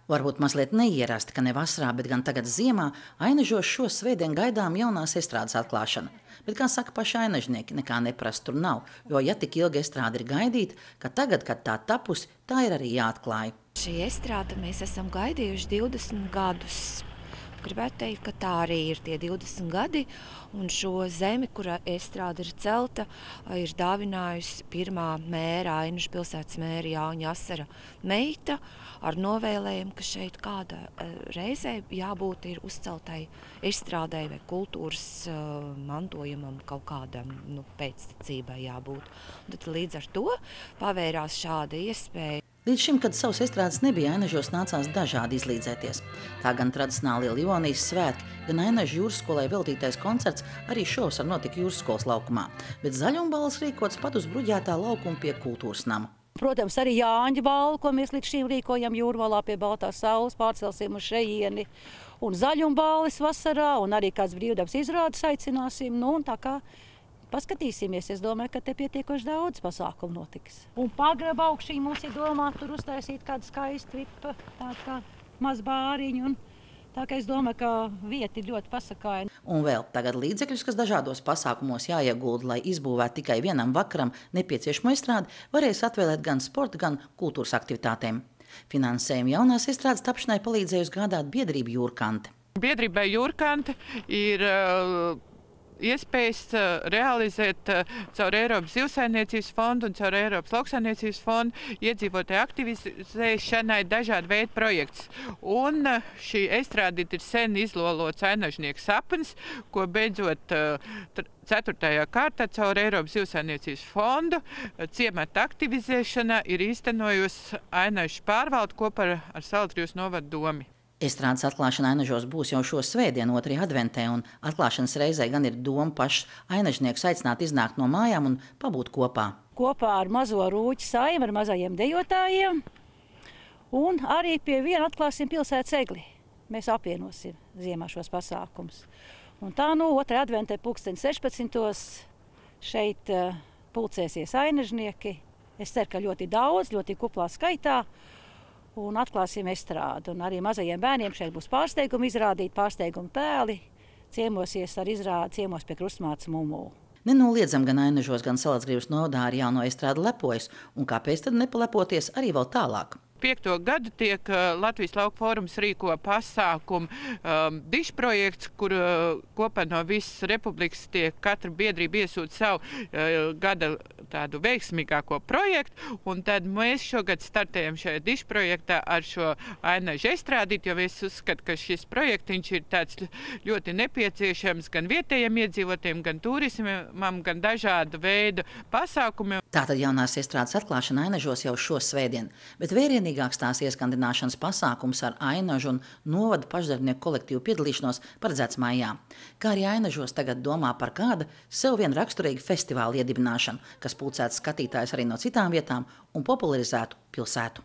Varbūt mazliet neierasti, ka ne vasarā, bet gan tagad ziemā Ainažos šo svētdienu gaidām jaunās estrādes atklāšana. Bet, kā saka paši ainažnieki, nekā neprastu tur nav, jo ja tik ilgi estrāde ir gaidīta, ka tagad, kad tā tapusi, tā ir arī jāatklāj. Šī estrāde mēs esam gaidījuši 20 gadus. Gribētu teikt, ka tā arī ir tie 20 gadi, un šo zemi, kurā estrāde ir celta, ir dāvinājusi pirmā mēra, Ainažu pilsētas mēra Jāņa Asara meita, ar novēlējumu, ka šeit kāda reizē jābūt ir uzceltai estrādei vai kultūras mantojumam, kaut kādam pēctecībai jābūt. Un tad līdz ar to pavērās šāda iespēja. Līdz šim, kad savas estrādes nebija, Ainažos nācās dažādi izlīdzēties. Tā gan tradicionālie Livonijas svētki, gan Ainažu jūras skolai veltītais koncerts arī šovasar notika jūras skolas laukumā, bet zaļumballes rīkots pat uz bruģētā laukuma pie kultūras nama. Protams, arī Jāņa balvu, ko mēs līdz šim rīkojam Jūrmalā pie Baltās saules, pārcelsim uz šejieni, un zaļumballes vasarā, un arī kāds brīvdabas izrādes aicināsim, un tā kā paskatīsimies, es domāju, ka te pietiekoši daudz pasākumu notiks. Un pagraba augšī mums ir domāta tur uztaisīt kādu skaistu vipu, tādu kā maz bāriņu. Tā kā es domāju, ka vieta ir ļoti pasakaina. Un vēl tagad līdzekļus, kas dažādos pasākumos jāiegulda, lai izbūvētu tikai vienam vakaram nepieciešamo estrādi, varēs atvēlēt gan sporta, gan kultūras aktivitātēm. Finansējumu jaunās estrādes tapšanai palīdzējusi gādāt biedrība Jūrkante. Biedrībai Jūrkante ir iespējas realizēt caur Eiropas zivsaimniecības fondu un caur Eiropas lauksaimniecības fondu iedzīvotāju aktivizēšanai dažādu veidu projekts. Un šī estrāde ir sen izlolots ainažnieku sapnis, ko beidzot 4. kārtā caur Eiropas zivsaimniecības fondu ciemata aktivizēšana ir īstenojusi Ainažu pārvalde kopā ar Saldrījus novada domi. Estrādes atklāšana Ainažos būs jau šo svētdienu 2. adventē, un atklāšanas reizē gan ir doma pašs ainažniekus aicināt iznākt no mājām un pabūt kopā. Kopā ar mazo rūķu saimi, ar mazajiem dejotājiem, un arī pie viena atklāsim pilsētas egli. Mēs apvienosim ziemā šos pasākumus. Un tā 2. adventē 16. šeit pulcēsies ainažnieki. Es ceru, ka ļoti daudz, ļoti kuplā skaitā. Un atklāsim estrādi. Un arī mazajiem bērniem šeit būs pārsteigumi izrādīt, pārsteigumi tēli. Ciemosies ar izrādi ciemos pie Krustmātes Mumu. Nenoliedzam gan Ainažos, gan Salacgrīvas novadā ar jauno estrādi lepojas. Un kāpēc tad nepalepoties arī vēl tālāk? 5. gadu tiek Latvijas Lauku fórums rīko pasākumu dišprojekts, kur kopā no visas republikas tiek katra biedrība iesūta savu gada tādu veiksmīgāko projektu, un tad mēs šogad startējam šajā dišprojektā ar šo Ainažu estrādīt, jo es uzskatu, ka šis projektiņš ir tāds ļoti nepieciešams gan vietējiem iedzīvotiem, gan turismam, gan dažādu veidu pasākumiem. Tātad jaunās estrādes atklāšana Ainažos jau šo svētdienu, bet vērienīgāks tās ieskandināšanas pasākums ar Ainažu un novada pašdarbnieku kolektīvu piedalīšanos paredzēts maijā. Kā arī Ainažos tagad domā par kāda sev vien raksturīga festivāla iedibināšanu, kas pulcētu skatītājus arī no citām vietām un popularizētu pilsētu.